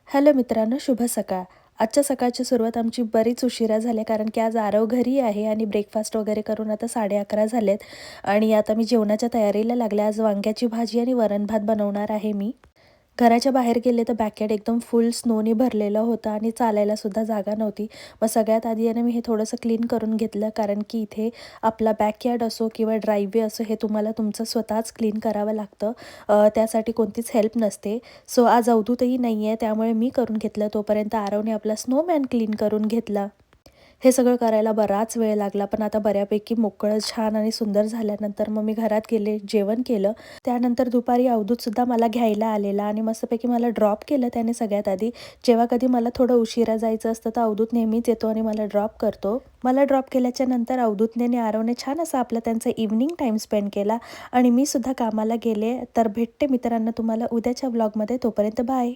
Hello मित्रांनो, शुभ सकाळ. आजच्या सकाळची सुरुवात आमची बरीच उशिरा झाली कारण की आज आरव घरी आहे आणि ब्रेकफास्ट वगैरे करून आता 11:30 झालेत आणि आता मी जेवणाच्या तयारीला लागले. आज वांग्याची भाजी आणि वरण भात बनवणार आहे मी. घराच्या बाहेर गेले तर बॅकयार्ड एकदम फुल स्नोनी भरलेलं होतं आणि चालायला सुद्धा जागा नव्हती. मग सगळ्यात आधी आहे ना मी हे थोडंसं क्लीन करून घेतलं कारण की इथे आपला बॅकयार्ड असो किंवा ड्राईव्हवे असो हे तुम्हाला तुमचं स्वतःच क्लीन करावं लागतं. त्यासाठी कोणतीच हेल्प नसते. सो आज अवधूतही नाही आहे त्यामुळे मी करून घेतलं. तोपर्यंत आरवने आपला स्नोमॅन क्लीन करून घेतला. हे सगळं करायला बराच वेळ लागला, पण आता बऱ्यापैकी मोकळं, छान आणि सुंदर झाल्यानंतर मग मी घरात गेले, जेवण केलं. त्यानंतर दुपारी अवधूतसुद्धा मला घ्यायला आलेला आणि मस्तपैकी मला ड्रॉप केलं त्याने सगळ्यात आधी. जेव्हा कधी मला थोडं उशिरा जायचं असतं तर अवधूत नेहमीच येतो आणि मला ड्रॉप करतो. मला ड्रॉप केल्याच्या नंतर अवधूतने आणि आरवने छान असा आपला त्यांचा इव्हनिंग टाईम स्पेंड केला आणि मी सुद्धा कामाला गेले. तर भेटते मित्रांनो तुम्हाला उद्याच्या व्लॉगमध्ये. तोपर्यंत बाय.